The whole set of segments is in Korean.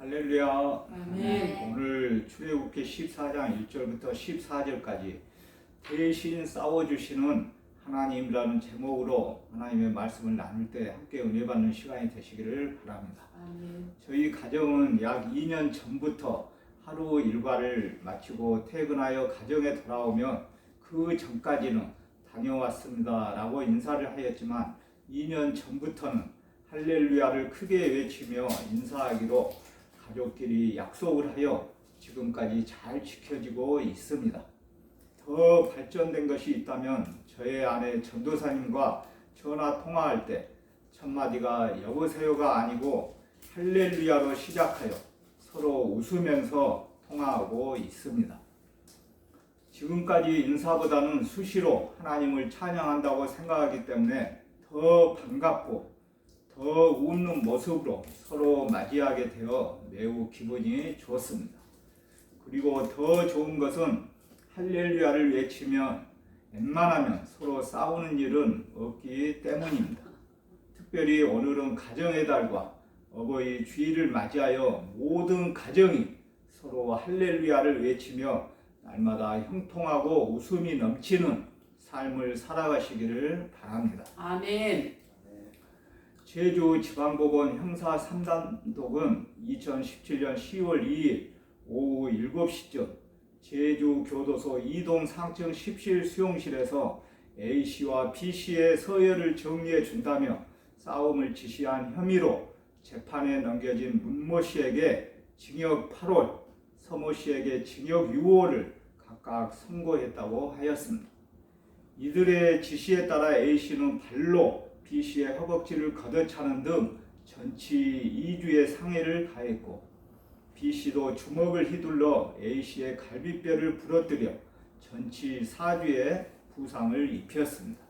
할렐루야. 아멘. 오늘 출애굽기 14장 1절부터 14절까지 대신 싸워주시는 하나님이라는 제목으로 하나님의 말씀을 나눌 때 함께 은혜 받는 시간이 되시기를 바랍니다. 아멘. 저희 가정은 약 2년 전부터 하루 일과를 마치고 퇴근하여 가정에 돌아오면 그 전까지는 다녀왔습니다 라고 인사를 하였지만 2년 전부터는 할렐루야를 크게 외치며 인사하기로 가족끼리 약속을 하여 지금까지 잘 지켜지고 있습니다. 더 발전된 것이 있다면 저의 아내 전도사님과 전화 통화할 때 첫마디가 여보세요가 아니고 할렐루야로 시작하여 서로 웃으면서 통화하고 있습니다. 지금까지 인사보다는 수시로 하나님을 찬양한다고 생각하기 때문에 더 반갑고 더 웃는 모습으로 서로 맞이하게 되어 매우 기분이 좋습니다. 그리고 더 좋은 것은 할렐루야를 외치면 웬만하면 서로 싸우는 일은 없기 때문입니다. 특별히 오늘은 가정의 달과 어버이 주일을 맞이하여 모든 가정이 서로 할렐루야를 외치며 날마다 형통하고 웃음이 넘치는 삶을 살아가시기를 바랍니다. 아멘. 제주지방법원 형사 3단독은 2017년 10월 2일 오후 7시쯤 제주교도소 2동 상층 10실 수용실에서 A씨와 B씨의 서열을 정리해 준다며 싸움을 지시한 혐의로 재판에 넘겨진 문모씨에게 징역 8월, 서모씨에게 징역 6월을 각각 선고했다고 하였습니다. 이들의 지시에 따라 A씨는 발로 B씨의 허벅지를 걷어차는 등 전치 2주의 상해를 가했고 B씨도 주먹을 휘둘러 A씨의 갈비뼈를 부러뜨려 전치 4주의 부상을 입혔습니다.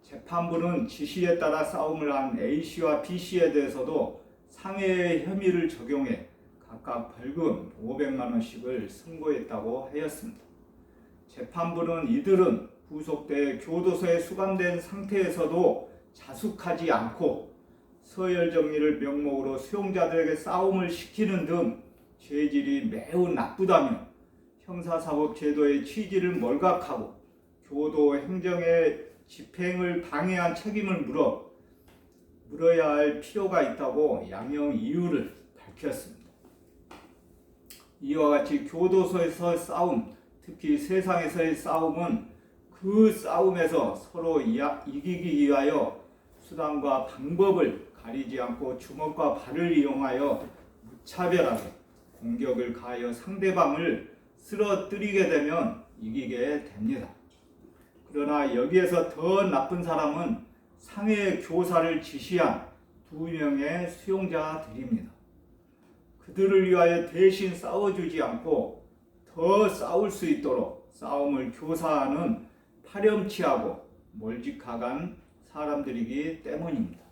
재판부는 지시에 따라 싸움을 한 A씨와 B씨에 대해서도 상해의 혐의를 적용해 각각 벌금 500만 원씩을 선고했다고 하였습니다. 재판부는 이들은 구속돼 교도소에 수감된 상태에서도 자숙하지 않고 서열 정리를 명목으로 수용자들에게 싸움을 시키는 등 죄질이 매우 나쁘다며 형사사법제도의 취지를 몰각하고 교도 행정의 집행을 방해한 책임을 물어야 할 필요가 있다고 양형 이유를 밝혔습니다. 이와 같이 교도소에서의 싸움, 특히 세상에서의 싸움은 그 싸움에서 서로 이기기 위하여 수단과 방법을 가리지 않고 주먹과 발을 이용하여 무차별하게 공격을 가하여 상대방을 쓰러뜨리게 되면 이기게 됩니다. 그러나 여기에서 더 나쁜 사람은 상해 교사를 지시한 2명의 수용자들입니다. 그들을 위하여 대신 싸워주지 않고 더 싸울 수 있도록 싸움을 교사하는 파렴치하고 몰직하간 사람들이기 때문입니다.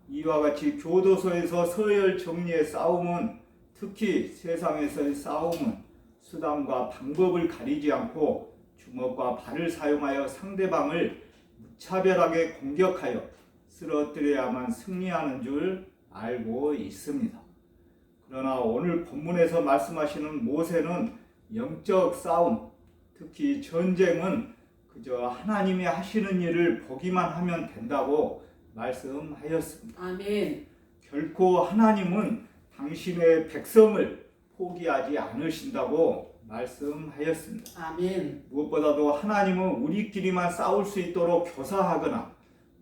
이와 같이 교도소에서 서열 정리의 싸움은 특히 세상에서의 싸움은 수단과 방법을 가리지 않고 주먹과 발을 사용하여 상대방을 무차별하게 공격하여 쓰러뜨려야만 승리하는 줄 알고 있습니다. 그러나 오늘 본문에서 말씀하시는 모세는 영적 싸움, 특히 전쟁은 그저 하나님이 하시는 일을 보기만 하면 된다고 말씀하였습니다. 아멘. 결코 하나님은 당신의 백성을 포기하지 않으신다고 말씀하였습니다. 아멘. 무엇보다도 하나님은 우리끼리만 싸울 수 있도록 교사하거나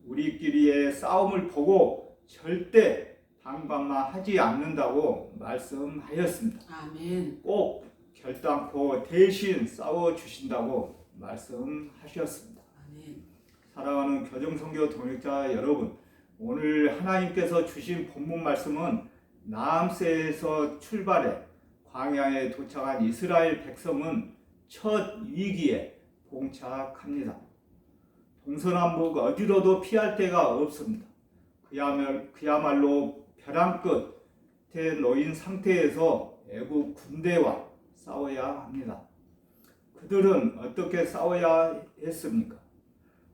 우리끼리의 싸움을 보고 절대 방관만 하지 않는다고 말씀하였습니다. 아멘. 꼭 결단코 대신 싸워주신다고 말씀하셨습니다. 아멘. 사랑하는 교정선교 동역자 여러분, 오늘 하나님께서 주신 본문 말씀은 나암새에서 출발해 광야에 도착한 이스라엘 백성은 첫 위기에 봉착합니다. 동서남북 어디로도 피할 데가 없습니다. 그야말로 벼랑 끝에 놓인 상태에서 애국 군대와 싸워야 합니다. 그들은 어떻게 싸워야 했습니까?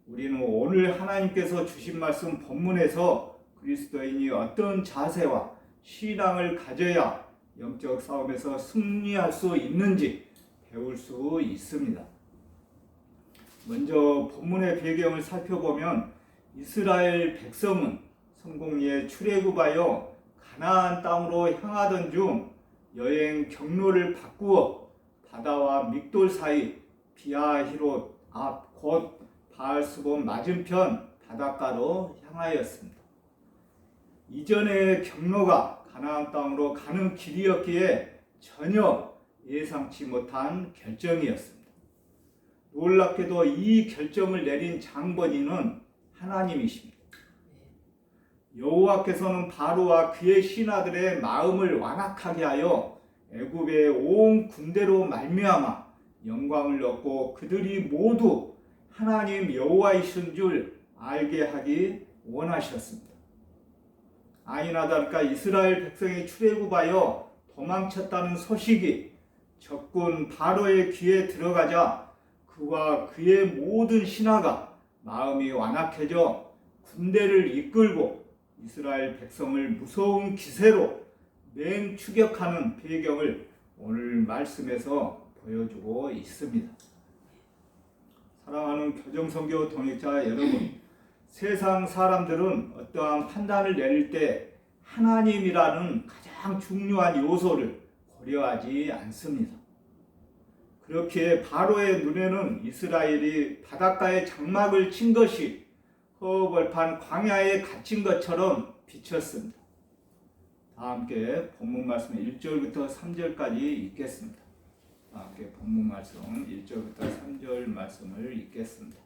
우리는 오늘 하나님께서 주신 말씀 본문에서 그리스도인이 어떤 자세와 신앙을 가져야 영적 싸움에서 승리할 수 있는지 배울 수 있습니다. 먼저 본문의 배경을 살펴보면 이스라엘 백성은 성공리에 출애굽하여 가나안 땅으로 향하던 중 여행 경로를 바꾸어 바다와 믹돌 사이 비아히롯 앞 곧 바알스본 맞은편 바닷가로 향하였습니다. 이전의 경로가 가나안 땅으로 가는 길이었기에 전혀 예상치 못한 결정이었습니다. 놀랍게도 이 결정을 내린 장본인은 하나님이십니다. 여호와께서는 바로와 그의 신하들의 마음을 완악하게 하여 애굽의 온 군대로 말미암아 영광을 얻고 그들이 모두 하나님 여호와이신 줄 알게 하기 원하셨습니다. 아니나 다를까 이스라엘 백성이 출애굽하여 도망쳤다는 소식이 적군 바로의 귀에 들어가자 그와 그의 모든 신하가 마음이 완악해져 군대를 이끌고 이스라엘 백성을 무서운 기세로 맹추격하는 배경을 오늘 말씀에서 보여주고 있습니다. 사랑하는 교정선교 동역자 여러분, 세상 사람들은 어떠한 판단을 내릴 때 하나님이라는 가장 중요한 요소를 고려하지 않습니다. 그렇게 바로의 눈에는 이스라엘이 바닷가에 장막을 친 것이 허벌판 광야에 갇힌 것처럼 비쳤습니다. 다 함께 본문 말씀 1절부터 3절까지 읽겠습니다. 다 함께 본문 말씀 1절부터 3절 말씀을 읽겠습니다.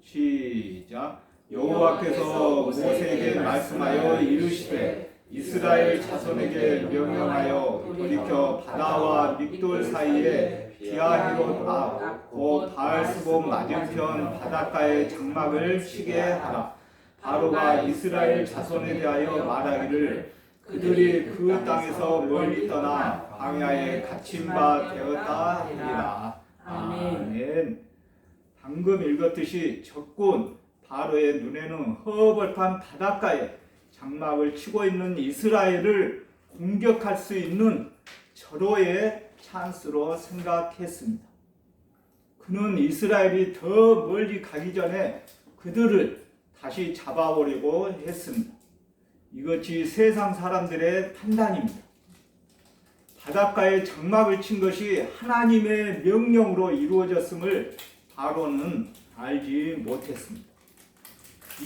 시작. 여호와께서 모세에게 말씀하여 이르시되 이스라엘 자손에게 명령하여 돌이켜 바다와 믹돌 사이에 비아히롯 앞 곧 바알스본 맞은편 바닷가에 장막을 치게 하라. 바로가 이스라엘 자손에 대하여 말하기를 그들이 그 땅에서 멀리 떠나 광야에 갇힌 바 되었다 하리라. 아멘. 방금 읽었듯이 적군 바로의 눈에는 허벌판 바닷가에 장막을 치고 있는 이스라엘을 공격할 수 있는 절호의 찬스로 생각했습니다. 그는 이스라엘이 더 멀리 가기 전에 그들을 다시 잡아오려고 했습니다. 이것이 세상 사람들의 판단입니다. 바닷가에 장막을 친 것이 하나님의 명령으로 이루어졌음을 바로는 알지 못했습니다.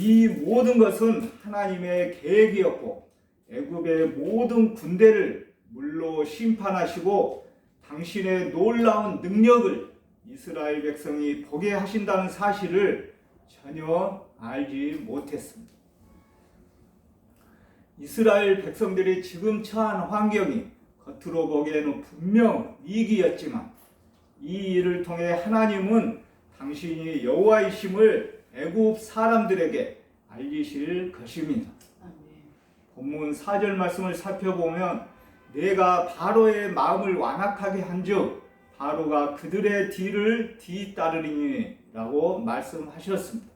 이 모든 것은 하나님의 계획이었고 애굽의 모든 군대를 물로 심판하시고 당신의 놀라운 능력을 이스라엘 백성이 보게 하신다는 사실을 전혀 알지 못했습니다. 이스라엘 백성들이 지금 처한 환경이 겉으로 보기에는 분명 위기였지만 이 일을 통해 하나님은 당신이 여호와이심을 애굽 사람들에게 알리실 것입니다. 본문 4절 말씀을 살펴보면 내가 바로의 마음을 완악하게 한즉 바로가 그들의 뒤를 뒤따르리니 라고 말씀하셨습니다.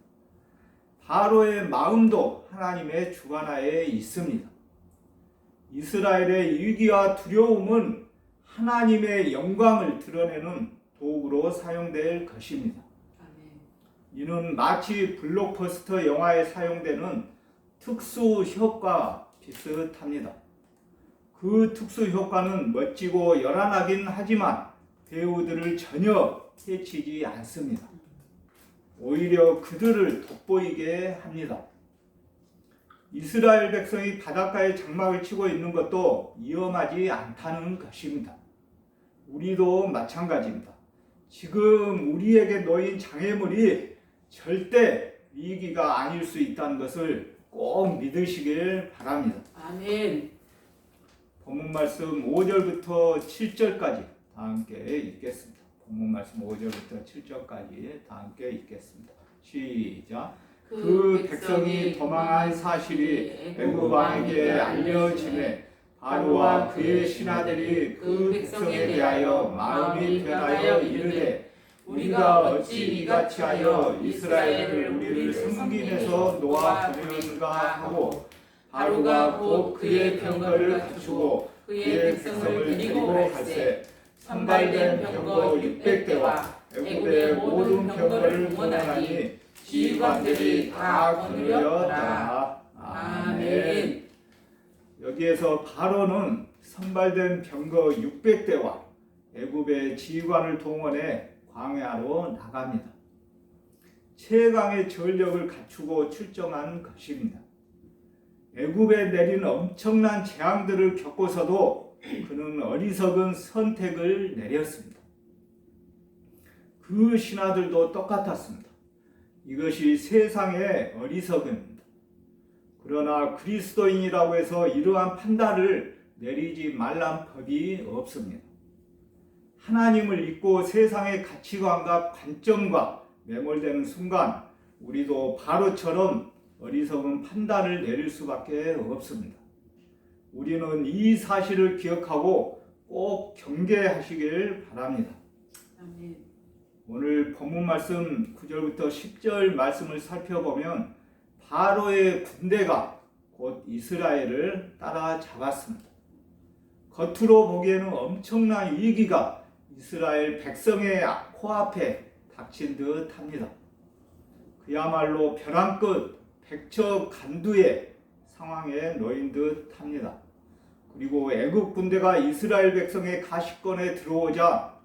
바로의 마음도 하나님의 주관하에 있습니다. 이스라엘의 위기와 두려움은 하나님의 영광을 드러내는 도구로 사용될 것입니다. 이는 마치 블록버스터 영화에 사용되는 특수 효과와 비슷합니다. 그 특수 효과는 멋지고 요란하긴 하지만 배우들을 전혀 해치지 않습니다. 오히려 그들을 돋보이게 합니다. 이스라엘 백성이 바닷가에 장막을 치고 있는 것도 위험하지 않다는 것입니다. 우리도 마찬가지입니다. 지금 우리에게 놓인 장애물이 절대 위기가 아닐 수 있다는 것을 꼭 믿으시길 바랍니다. 아멘. 본문 말씀 5절부터 7절까지 다 함께 읽겠습니다. 본문 말씀 5절부터 7절까지 다 함께 읽겠습니다. 시작. 그 백성이 도망한 사실이 애굽 왕에게 알려지매 바로와 그의 신하들이 그 백성에 대하여 마음이 변하여 이르되 우리가 어찌 이같이 하여 이스라엘을 우리를 성김에서 놓아 보내는가 하고 바로가 곧 그의 병거를 갖추고 그의 백성을 데리고 갈새 선발된 병거 600대와 애굽의 모든 병거를 동원하니 지휘관들이 다 거느렸더라. 아멘. 여기에서 바로는 선발된 병거 600대와 애굽의 지휘관을 동원해 광야로 나갑니다. 최강의 전력을 갖추고 출정한 것입니다. 애굽에 내린 엄청난 재앙들을 겪고서도 그는 어리석은 선택을 내렸습니다. 그 신하들도 똑같았습니다. 이것이 세상의 어리석음입니다. 그러나 그리스도인이라고 해서 이러한 판단을 내리지 말란 법이 없습니다. 하나님을 믿고 세상의 가치관과 관점과 매몰되는 순간 우리도 바로처럼 어리석은 판단을 내릴 수밖에 없습니다. 우리는 이 사실을 기억하고 꼭 경계하시길 바랍니다. 아멘. 오늘 본문 말씀 9절부터 10절 말씀을 살펴보면 바로의 군대가 곧 이스라엘을 따라잡았습니다. 겉으로 보기에는 엄청난 위기가 이스라엘 백성의 코앞에 닥친 듯 합니다. 그야말로 벼랑 끝 백척 간두의 상황에 놓인 듯 합니다. 그리고 애국 군대가 이스라엘 백성의 가시권에 들어오자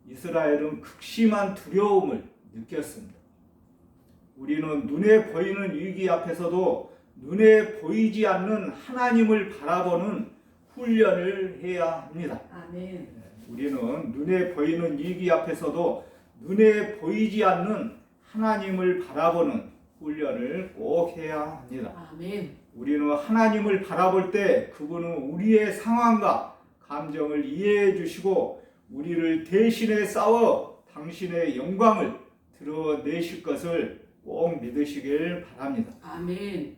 이스라엘은 극심한 두려움을 느꼈습니다. 우리는 눈에 보이는 위기 앞에서도 눈에 보이지 않는 하나님을 바라보는 훈련을 해야 합니다. 아멘. 우리는 눈에 보이는 위기 앞에서도 눈에 보이지 않는 하나님을 바라보는 훈련을 꼭 해야 합니다. 아멘. 우리는 하나님을 바라볼 때 그분은 우리의 상황과 감정을 이해해 주시고 우리를 대신해 싸워 당신의 영광을 드러내실 것을 꼭 믿으시길 바랍니다. 아멘.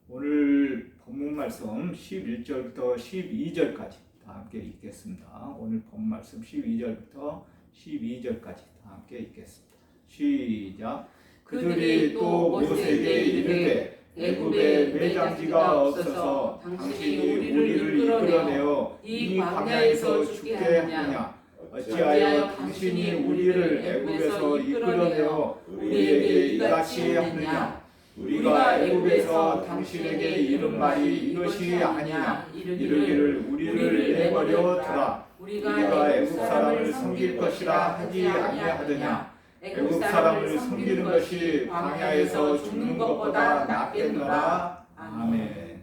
오늘 본문 말씀 11절부터 12절까지 다 함께 읽겠습니다. 오늘 본문 말씀 12절부터 12절까지 다 함께 읽겠습니다. 시작. 그들이 또 모세에게 이르되 애굽에 매장지가 없어서 당신이 우리를 이끌어내어 이 광야에서 죽게 하느냐? 어찌하여 당신이 우리를 애굽에서 이끌어내어 우리에게 이같이 하느냐? 우리가 애굽에서 당신에게 이른 말이 이것이 아니냐? 이르기를 우리를 내버려 두라. 우리가 애굽 사람을 섬길 것이라 하지 아니하더냐? 애국 사람을 섬기는 것이 광야에서 죽는 것보다 낫겠노라. 아멘.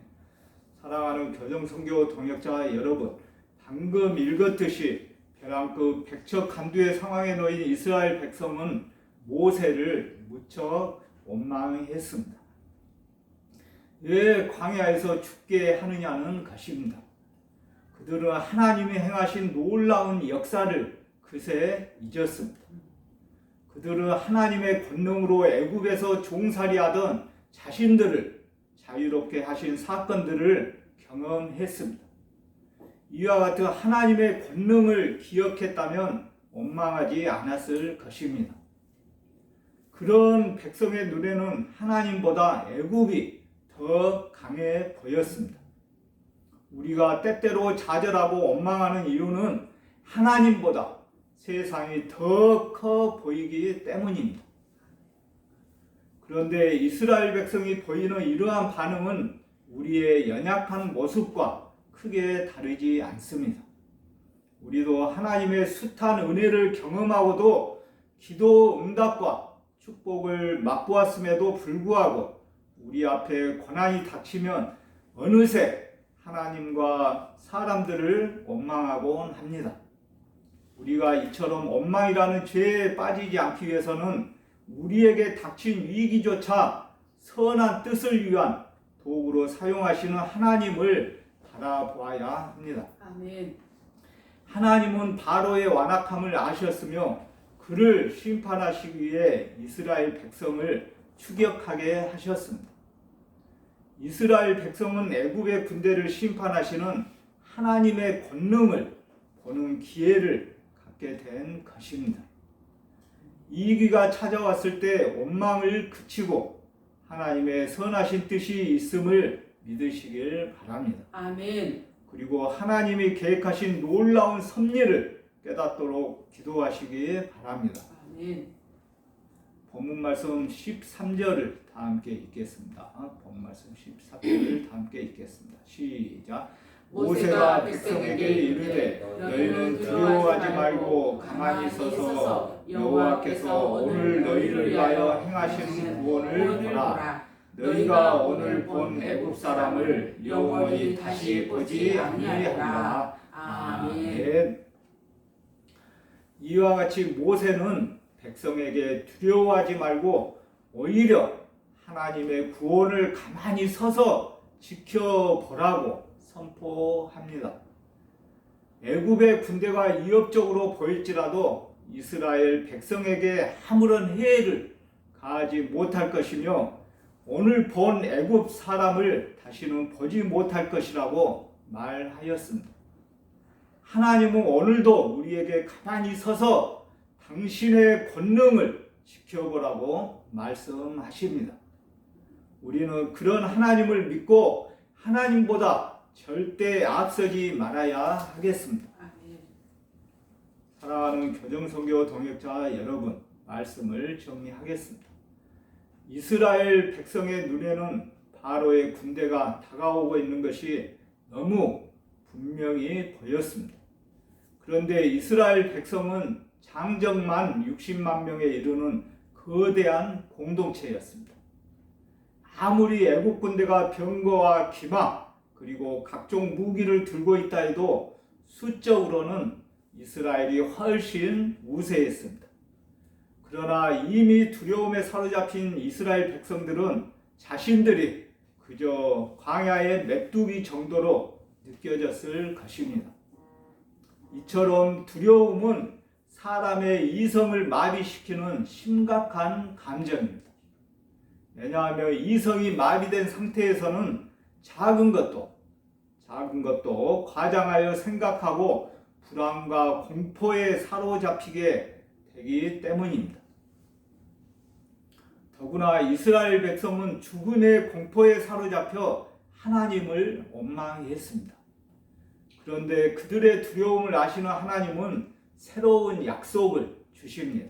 사랑하는 교정선교 동역자 여러분, 방금 읽었듯이 벼랑끝 백척 간두의 상황에 놓인 이스라엘 백성은 모세를 무척 원망했습니다. 왜 광야에서 죽게 하느냐는 것입니다. 그들은 하나님이 행하신 놀라운 역사를 그새 잊었습니다. 그들은 하나님의 권능으로 애굽에서 종살이하던 자신들을 자유롭게 하신 사건들을 경험했습니다. 이와 같은 하나님의 권능을 기억했다면 원망하지 않았을 것입니다. 그런 백성의 눈에는 하나님보다 애굽이 더 강해 보였습니다. 우리가 때때로 좌절하고 원망하는 이유는 하나님보다 세상이 더 커 보이기 때문입니다. 그런데 이스라엘 백성이 보이는 이러한 반응은 우리의 연약한 모습과 크게 다르지 않습니다. 우리도 하나님의 숱한 은혜를 경험하고도 기도 응답과 축복을 맛보았음에도 불구하고 우리 앞에 고난이 닥치면 어느새 하나님과 사람들을 원망하곤 합니다. 우리가 이처럼 원망이라는 죄에 빠지지 않기 위해서는 우리에게 닥친 위기조차 선한 뜻을 위한 도구로 사용하시는 하나님을 바라보아야 합니다. 아멘. 하나님은 바로의 완악함을 아셨으며 그를 심판하시기 위해 이스라엘 백성을 추격하게 하셨습니다. 이스라엘 백성은 애굽의 군대를 심판하시는 하나님의 권능을 보는 기회를 갖게 된 것입니다. 이 위기가 찾아왔을 때 원망을 그치고 하나님의 선하신 뜻이 있음을 믿으시길 바랍니다. 아멘. 그리고 하나님이 계획하신 놀라운 섭리를 깨닫도록 기도하시기 바랍니다. 아멘. 본문 말씀 13절을 다 함께 읽겠습니다. 본문 말씀 13절을 다 함께 읽겠습니다. 시작. 모세가 백성에게 이르되 너희는 두려워하지 말고 가만히 서서 여호와께서 오늘 너희를 위하여 행하시는 구원을 보라. 너희가 오늘 본 애굽 사람을 영원히 다시 보지 아니하리라. 아멘. 이와 같이 모세는 백성에게 두려워하지 말고 오히려 하나님의 구원을 가만히 서서 지켜보라고 선포합니다. 애굽의 군대가 위협적으로 보일지라도 이스라엘 백성에게 아무런 해를 가하지 못할 것이며 오늘 본 애굽 사람을 다시는 보지 못할 것이라고 말하였습니다. 하나님은 오늘도 우리에게 가만히 서서 당신의 권능을 지켜보라고 말씀하십니다. 우리는 그런 하나님을 믿고 하나님보다 절대 앞서지 말아야 하겠습니다. 아멘. 사랑하는 교정선교 동역자 여러분, 말씀을 정리하겠습니다. 이스라엘 백성의 눈에는 바로의 군대가 다가오고 있는 것이 너무 분명히 보였습니다. 그런데 이스라엘 백성은 장정만 60만 명에 이르는 거대한 공동체였습니다. 아무리 애국 군대가 병거와 기마 그리고 각종 무기를 들고 있다 해도 수적으로는 이스라엘이 훨씬 우세했습니다. 그러나 이미 두려움에 사로잡힌 이스라엘 백성들은 자신들이 그저 광야의 메뚜기 정도로 느껴졌을 것입니다. 이처럼 두려움은 사람의 이성을 마비시키는 심각한 감정입니다. 왜냐하면 이성이 마비된 상태에서는 작은 것도 과장하여 생각하고 불안과 공포에 사로잡히게 되기 때문입니다. 더구나 이스라엘 백성은 죽음의 공포에 사로잡혀 하나님을 원망했습니다. 그런데 그들의 두려움을 아시는 하나님은 새로운 약속을 주십니다.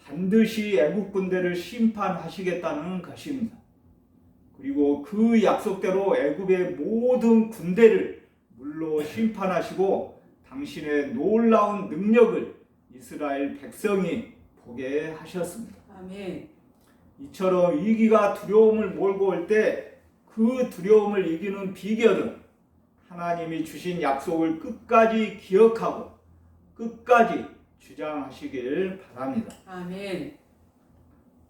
반드시 애국 군대를 심판하시겠다는 것입니다. 그리고 그 약속대로 애굽의 모든 군대를 물로 심판하시고 당신의 놀라운 능력을 이스라엘 백성이 보게 하셨습니다. 아멘. 이처럼 위기가 두려움을 몰고 올 때 그 두려움을 이기는 비결은 하나님이 주신 약속을 끝까지 기억하고 끝까지 주장하시길 바랍니다. 아멘.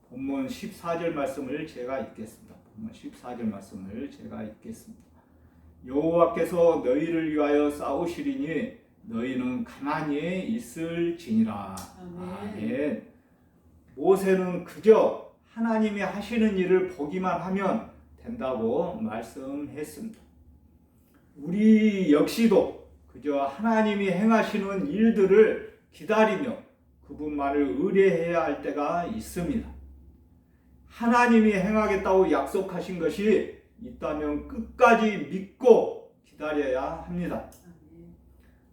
본문 14절 말씀을 제가 읽겠습니다. 본문 14절 말씀을 제가 읽겠습니다. 여호와께서 너희를 위하여 싸우시리니 너희는 가만히 있을지니라. 아멘. 모세는 그저 하나님이 하시는 일을 보기만 하면 된다고 말씀했습니다. 우리 역시도 그저 하나님이 행하시는 일들을 기다리며 그분만을 의뢰해야 할 때가 있습니다. 하나님이 행하겠다고 약속하신 것이 있다면 끝까지 믿고 기다려야 합니다.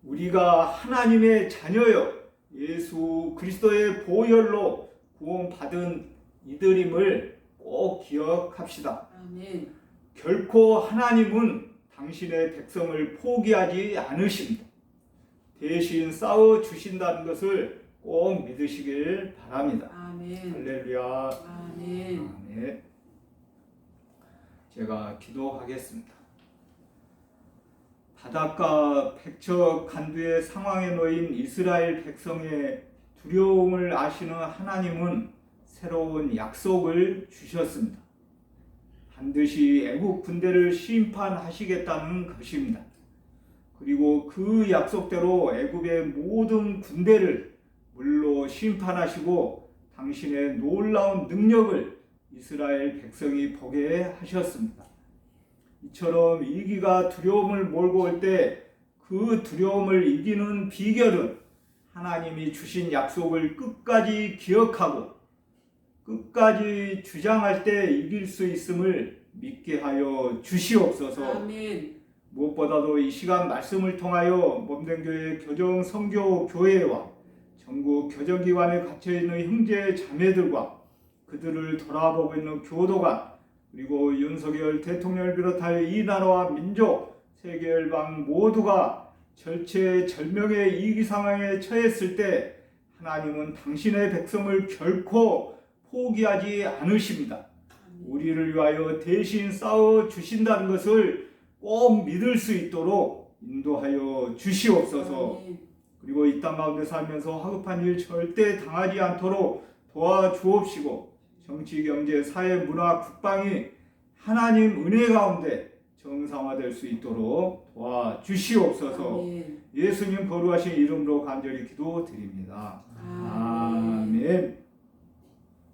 우리가 하나님의 자녀여 예수 그리스도의 보혈로 구원받은 이들임을 꼭 기억합시다. 아멘. 결코 하나님은 당신의 백성을 포기하지 않으십니다. 대신 싸워 주신다는 것을 꼭 믿으시길 바랍니다. 아멘. 할렐루야. 아멘. 아멘. 제가 기도하겠습니다. 바닷가 백척 간두의 상황에 놓인 이스라엘 백성의 두려움을 아시는 하나님은 새로운 약속을 주셨습니다. 반드시 애국 군대를 심판하시겠다는 것입니다. 그리고 그 약속대로 애굽의 모든 군대를 물로 심판하시고 당신의 놀라운 능력을 이스라엘 백성이 보게 하셨습니다. 이처럼 위기가 두려움을 몰고 올 때 그 두려움을 이기는 비결은 하나님이 주신 약속을 끝까지 기억하고 끝까지 주장할 때 이길 수 있음을 믿게 하여 주시옵소서. 아멘. 무엇보다도 이 시간 말씀을 통하여 몸된 교회 교정 선교 교회와 전국 교정기관에 갇혀있는 형제 자매들과 그들을 돌아보고 있는 교도관, 그리고 윤석열 대통령을 비롯하여 이 나라와 민족, 세계 열방 모두가 절체절명의 위기 상황에 처했을 때 하나님은 당신의 백성을 결코 포기하지 않으십니다. 우리를 위하여 대신 싸워 주신다는 것을 꼭 믿을 수 있도록 인도하여 주시옵소서. 아멘. 그리고 이 땅 가운데 살면서 화급한 일 절대 당하지 않도록 도와주옵시고, 정치, 경제, 사회, 문화, 국방이 하나님 은혜 가운데 정상화될 수 있도록 도와주시옵소서. 아멘. 예수님 거룩하신 이름으로 간절히 기도드립니다. 아멘. 아멘.